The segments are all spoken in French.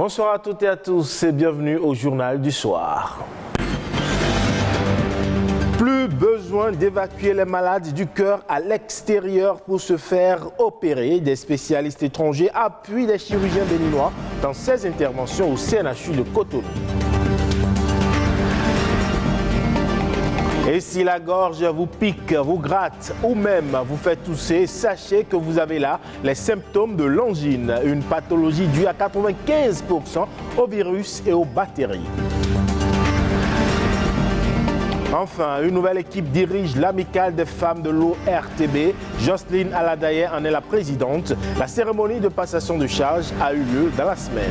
Bonsoir à toutes et à tous et bienvenue au Journal du Soir. Plus besoin d'évacuer les malades du cœur à l'extérieur pour se faire opérer. Des spécialistes étrangers appuient les chirurgiens béninois dans ces interventions au CNHU de Cotonou. Et si la gorge vous pique, vous gratte ou même vous fait tousser, sachez que vous avez là les symptômes de l'angine, une pathologie due à 95% au virus et aux bactéries. Enfin, une nouvelle équipe dirige l'amicale des femmes de l'ORTB. Jocelyne Aladaye en est la présidente. La cérémonie de passation de charge a eu lieu dans la semaine.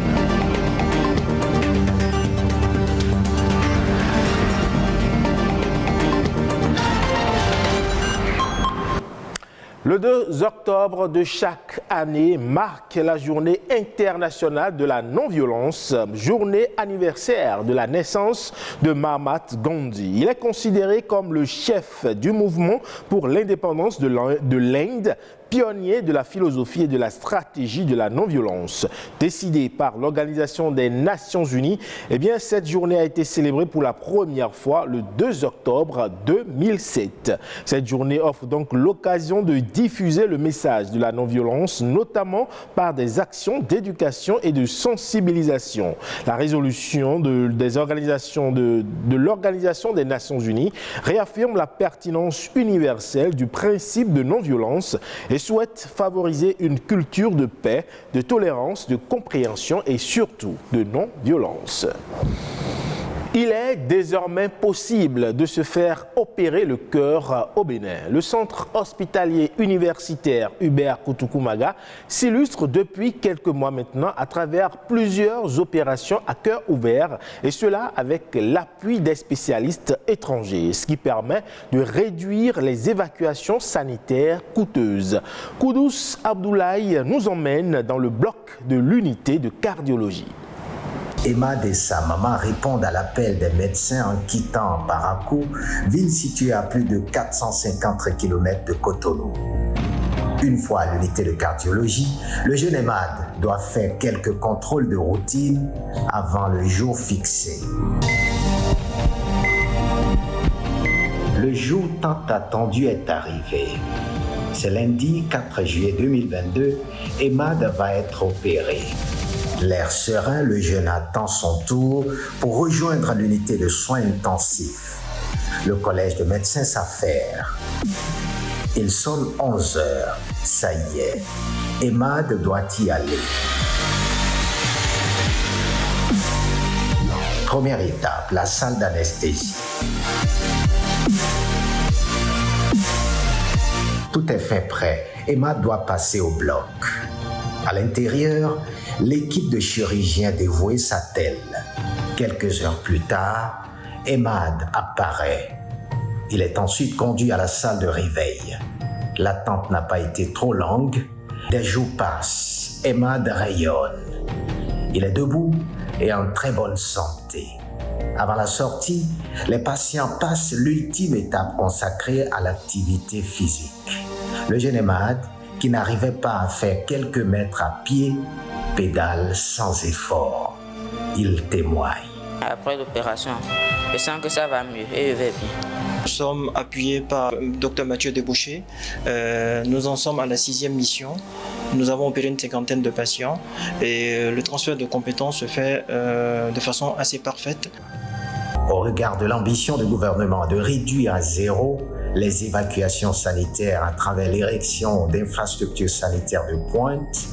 Le 2 octobre de chaque année marque la journée internationale de la non-violence, journée anniversaire de la naissance de Mahatma Gandhi. Il est considéré comme le chef du mouvement pour l'indépendance de l'Inde, pionnier de la philosophie et de la stratégie de la non-violence. Décidée par l'Organisation des Nations Unies, cette journée a été célébrée pour la première fois le 2 octobre 2007. Cette journée offre donc l'occasion de diffuser le message de la non-violence, notamment par des actions d'éducation et de sensibilisation. La résolution de l'Organisation des Nations Unies réaffirme la pertinence universelle du principe de non-violence et souhaite favoriser une culture de paix, de tolérance, de compréhension et surtout de non-violence. Il est désormais possible de se faire opérer le cœur au Bénin. Le centre hospitalier universitaire Hubert Koutoukou-Maga s'illustre depuis quelques mois maintenant à travers plusieurs opérations à cœur ouvert et cela avec l'appui des spécialistes étrangers, ce qui permet de réduire les évacuations sanitaires coûteuses. Koudous Abdoulaye nous emmène dans le bloc de l'unité de cardiologie. Emad et sa maman répondent à l'appel des médecins en quittant Parakou, ville située à plus de 450 km de Cotonou. Une fois à l'unité de cardiologie, le jeune Emad doit faire quelques contrôles de routine avant le jour fixé. Le jour tant attendu est arrivé. C'est lundi 4 juillet 2022, Emad va être opéré. L'air serein, le jeune attend son tour pour rejoindre l'unité de soins intensifs. Le collège de médecins s'affaire. Il sonne 11 heures. Ça y est, Emad doit y aller. Première étape, la salle d'anesthésie. Tout est fait prêt. Emad doit passer au bloc. À l'intérieur, l'équipe de chirurgiens dévoués s'attelle. Quelques heures plus tard, Emad apparaît. Il est ensuite conduit à la salle de réveil. L'attente n'a pas été trop longue. Des jours passent. Emad rayonne. Il est debout et en très bonne santé. Avant la sortie, les patients passent l'ultime étape consacrée à l'activité physique. Le jeune Emad, qui n'arrivait pas à faire quelques mètres à pied, pédale sans effort. Il témoigne. Après l'opération, je sens que ça va mieux et je vais bien. Nous sommes appuyés par Dr Mathieu Debouché. Nous en sommes à la 6e mission. Nous avons opéré une 50aine de patients et le transfert de compétences se fait de façon assez parfaite. Au regard de l'ambition du gouvernement de réduire à zéro les évacuations sanitaires à travers l'érection d'infrastructures sanitaires de pointe,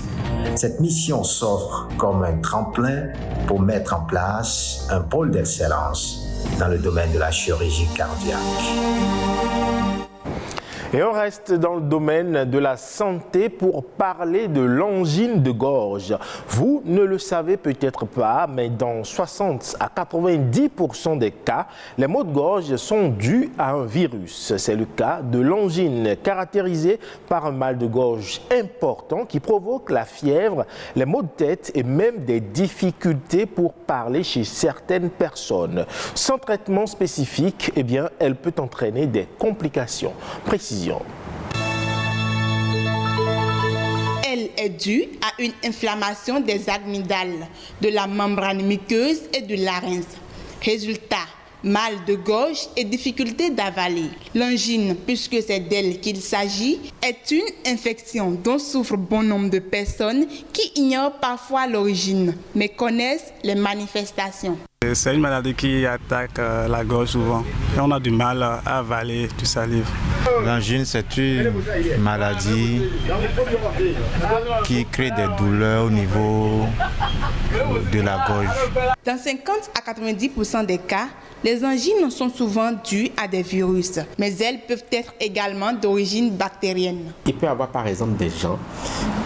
cette mission s'offre comme un tremplin pour mettre en place un pôle d'excellence dans le domaine de la chirurgie cardiaque. Et on reste dans le domaine de la santé pour parler de l'angine de gorge. Vous ne le savez peut-être pas, mais dans 60 à 90% des cas, les maux de gorge sont dus à un virus. C'est le cas de l'angine, caractérisée par un mal de gorge important qui provoque la fièvre, les maux de tête et même des difficultés pour parler chez certaines personnes. Sans traitement spécifique, elle peut entraîner des complications. Précision. Elle est due à une inflammation des amygdales, de la membrane muqueuse et du larynx. Résultat, mal de gorge et difficulté d'avaler. L'angine, puisque c'est d'elle qu'il s'agit, est une infection dont souffrent bon nombre de personnes qui ignorent parfois l'origine, mais connaissent les manifestations. C'est une maladie qui attaque la gorge souvent et on a du mal à avaler du salive. L'angine, c'est une maladie qui crée des douleurs au niveau de la gorge. Dans 50 à 90% des cas, les angines sont souvent dues à des virus, mais elles peuvent être également d'origine bactérienne. Il peut y avoir par exemple des gens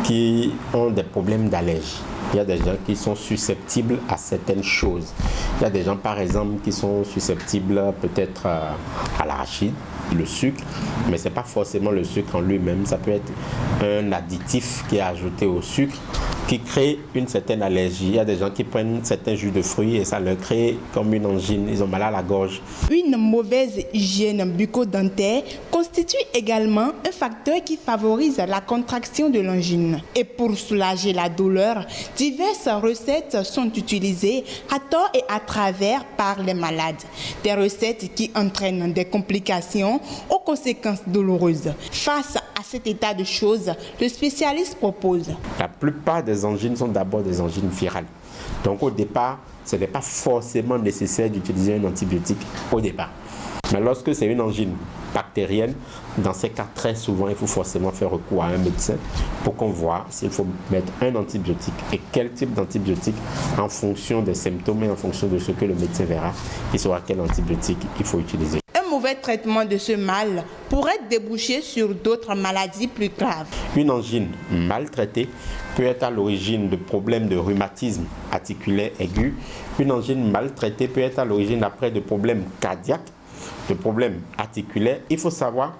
qui ont des problèmes d'allergie. Il y a des gens qui sont susceptibles à certaines choses. Il y a des gens par exemple qui sont susceptibles peut-être à l'arachide, le sucre, mais ce n'est pas forcément le sucre en lui-même. Ça peut être un additif qui est ajouté au sucre qui crée une certaine allergie. Il y a des gens qui prennent certains jus de fruits et ça leur crée comme une angine. Ils ont mal à la gorge. Une mauvaise hygiène bucco-dentaire constitue également un facteur qui favorise la contraction de l'angine. Et pour soulager la douleur, diverses recettes sont utilisées à tort et à travers par les malades. Des recettes qui entraînent des complications aux conséquences douloureuses. Face à cet état de choses, le spécialiste propose. La plupart des angines sont d'abord des angines virales. Donc au départ, ce n'est pas forcément nécessaire d'utiliser un antibiotique au départ. Mais lorsque c'est une angine bactérienne, dans ces cas, très souvent, il faut forcément faire recours à un médecin pour qu'on voit s'il faut mettre un antibiotique et quel type d'antibiotique en fonction des symptômes et en fonction de ce que le médecin verra, il saura quel antibiotique il faut utiliser. Un mauvais traitement de ce mal pourrait déboucher sur d'autres maladies plus graves. Une angine mal traitée peut être à l'origine de problèmes de rhumatisme articulaire aigu. Une angine mal traitée peut être à l'origine après de problèmes cardiaques, de problèmes articulaires. Il faut savoir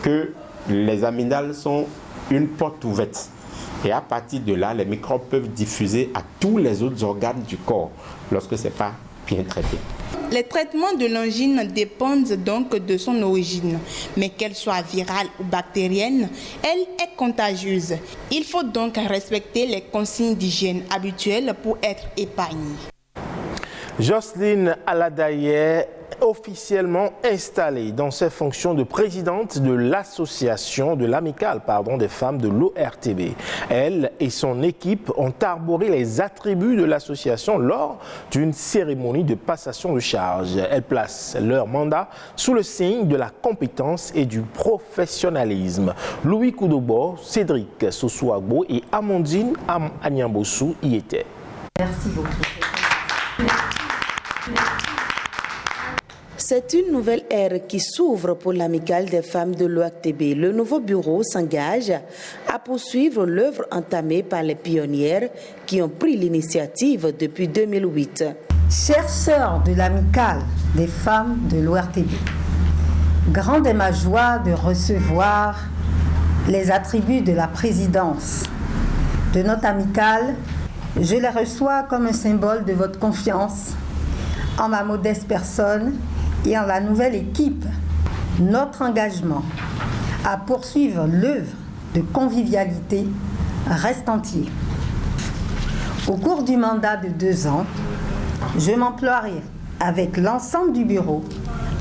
que les amygdales sont une porte ouverte. Et à partir de là, les microbes peuvent diffuser à tous les autres organes du corps lorsque ce n'est pas bien traité. Les traitements de l'angine dépendent donc de son origine, mais qu'elle soit virale ou bactérienne, elle est contagieuse. Il faut donc respecter les consignes d'hygiène habituelles pour être épargné. Jocelyne Aladaye, officiellement installée dans ses fonctions de présidente de l'association de l'amicale des femmes de l'ORTB. Elle et son équipe ont arboré les attributs de l'association lors d'une cérémonie de passation de charge. Elles placent leur mandat sous le signe de la compétence et du professionnalisme. Louis Koudobo, Cédric Sosouagbo et Amandine Anyambossou y étaient. Merci beaucoup. C'est une nouvelle ère qui s'ouvre pour l'amicale des femmes de l'ORTB. Le nouveau bureau s'engage à poursuivre l'œuvre entamée par les pionnières qui ont pris l'initiative depuis 2008. Chères sœurs de l'amicale des femmes de l'ORTB, grande est ma joie de recevoir les attributs de la présidence de notre amicale. Je les reçois comme un symbole de votre confiance en ma modeste personne et en la nouvelle équipe. Notre engagement à poursuivre l'œuvre de convivialité reste entier. Au cours du mandat de 2 ans, je m'emploierai avec l'ensemble du bureau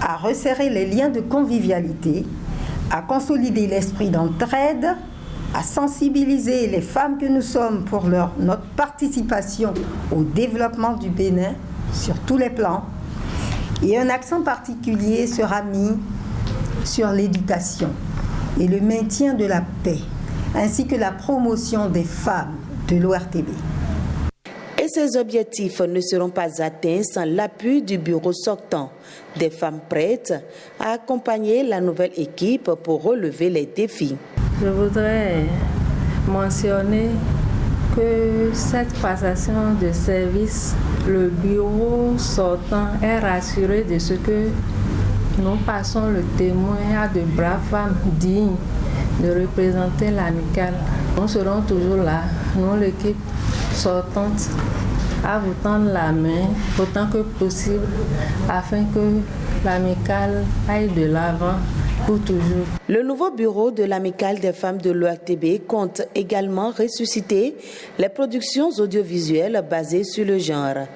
à resserrer les liens de convivialité, à consolider l'esprit d'entraide, à sensibiliser les femmes que nous sommes pour notre participation au développement du Bénin sur tous les plans. Et un accent particulier sera mis sur l'éducation et le maintien de la paix, ainsi que la promotion des femmes de l'ORTB. Et ces objectifs ne seront pas atteints sans l'appui du bureau sortant, des femmes prêtes à accompagner la nouvelle équipe pour relever les défis. Je voudrais mentionner que cette passation de service, le bureau sortant est rassuré de ce que nous passons le témoin à de braves femmes dignes de représenter l'amicale. Nous serons toujours là, nous l'équipe sortante, à vous tendre la main autant que possible afin que l'amicale aille de l'avant pour toujours. Le nouveau bureau de l'Amicale des femmes de l'ORTB compte également ressusciter les productions audiovisuelles basées sur le genre.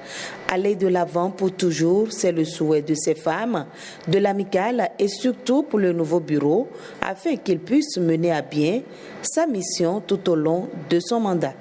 Aller de l'avant pour toujours, c'est le souhait de ces femmes, de l'Amicale et surtout pour le nouveau bureau, afin qu'il puisse mener à bien sa mission tout au long de son mandat.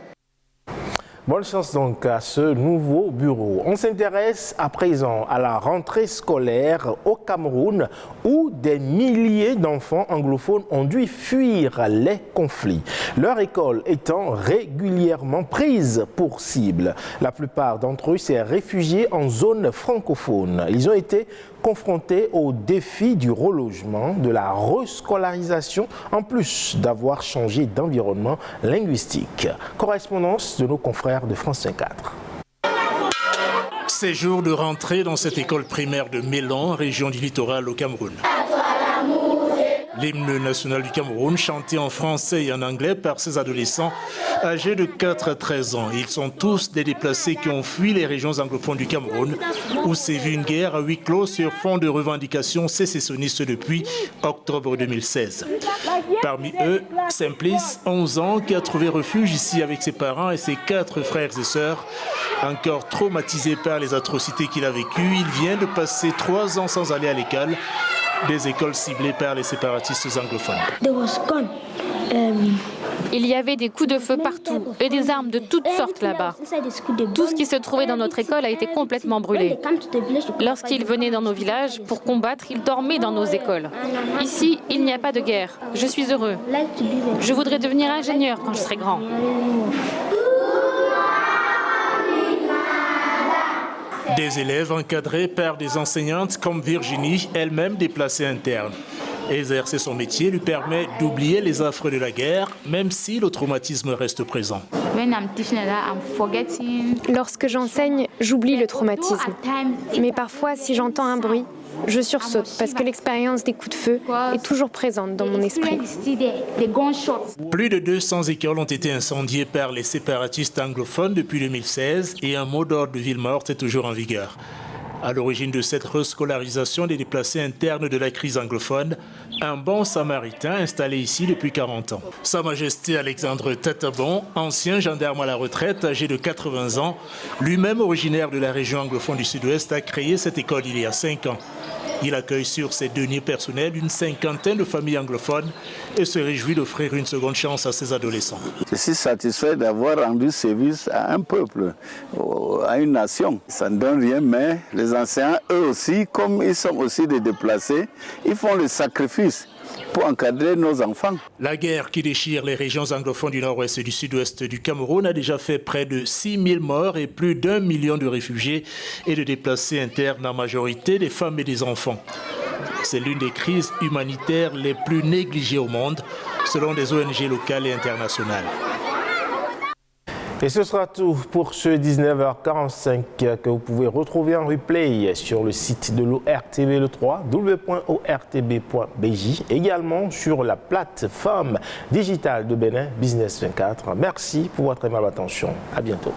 Bonne chance donc à ce nouveau bureau. On s'intéresse à présent à la rentrée scolaire au Cameroun où des milliers d'enfants anglophones ont dû fuir les conflits. Leur école étant régulièrement prise pour cible. La plupart d'entre eux s'est réfugiés en zone francophone. Ils ont été confrontés au défi du relogement, de la rescolarisation, en plus d'avoir changé d'environnement linguistique. Correspondance de nos confrères de France 24. Ces jours de rentrée dans cette école primaire de Mélan, région du littoral au Cameroun. L'hymne national du Cameroun, chanté en français et en anglais par ces adolescents âgés de 4 à 13 ans. Ils sont tous des déplacés qui ont fui les régions anglophones du Cameroun, où sévit une guerre à huis clos sur fond de revendications sécessionnistes depuis octobre 2016. Parmi eux, Simplice, 11 ans, qui a trouvé refuge ici avec ses parents et ses 4 frères et sœurs. Encore traumatisé par les atrocités qu'il a vécues, il vient de passer 3 ans sans aller à l'école. Des écoles ciblées par les séparatistes anglophones. Il y avait des coups de feu partout et des armes de toutes sortes là-bas. Tout ce qui se trouvait dans notre école a été complètement brûlé. Lorsqu'ils venaient dans nos villages pour combattre, ils dormaient dans nos écoles. Ici, il n'y a pas de guerre. Je suis heureux. Je voudrais devenir ingénieur quand je serai grand. Des élèves encadrés par des enseignantes comme Virginie, elle-même déplacée interne. Exercer son métier lui permet d'oublier les affres de la guerre, même si le traumatisme reste présent. Lorsque j'enseigne, j'oublie le traumatisme. Mais parfois, si j'entends un bruit, je sursaute parce que l'expérience des coups de feu est toujours présente dans mon esprit. Plus de 200 écoles ont été incendiées par les séparatistes anglophones depuis 2016 et un mot d'ordre de ville morte est toujours en vigueur. À l'origine de cette rescolarisation des déplacés internes de la crise anglophone, un bon samaritain installé ici depuis 40 ans. Sa Majesté Alexandre Tatabon, ancien gendarme à la retraite, âgé de 80 ans, lui-même originaire de la région anglophone du Sud-Ouest, a créé cette école il y a 5 ans. Il accueille sur ses deniers personnels une 50aine de familles anglophones et se réjouit d'offrir une seconde chance à ses adolescents. Je suis satisfait d'avoir rendu service à un peuple, à une nation. Ça ne donne rien, mais les enseignants, eux aussi, comme ils sont aussi des déplacés, ils font le sacrifice pour encadrer nos enfants. La guerre qui déchire les régions anglophones du nord-ouest et du sud-ouest du Cameroun a déjà fait près de 6 000 morts et plus d'1 million de réfugiés et de déplacés internes, en majorité des femmes et des enfants. C'est l'une des crises humanitaires les plus négligées au monde, selon des ONG locales et internationales. Et ce sera tout pour ce 19h45 que vous pouvez retrouver en replay sur le site de l'ORTB le 3, w.ortb.bj, également sur la plateforme digitale de Bénin Business 24. Merci pour votre aimable attention. À bientôt.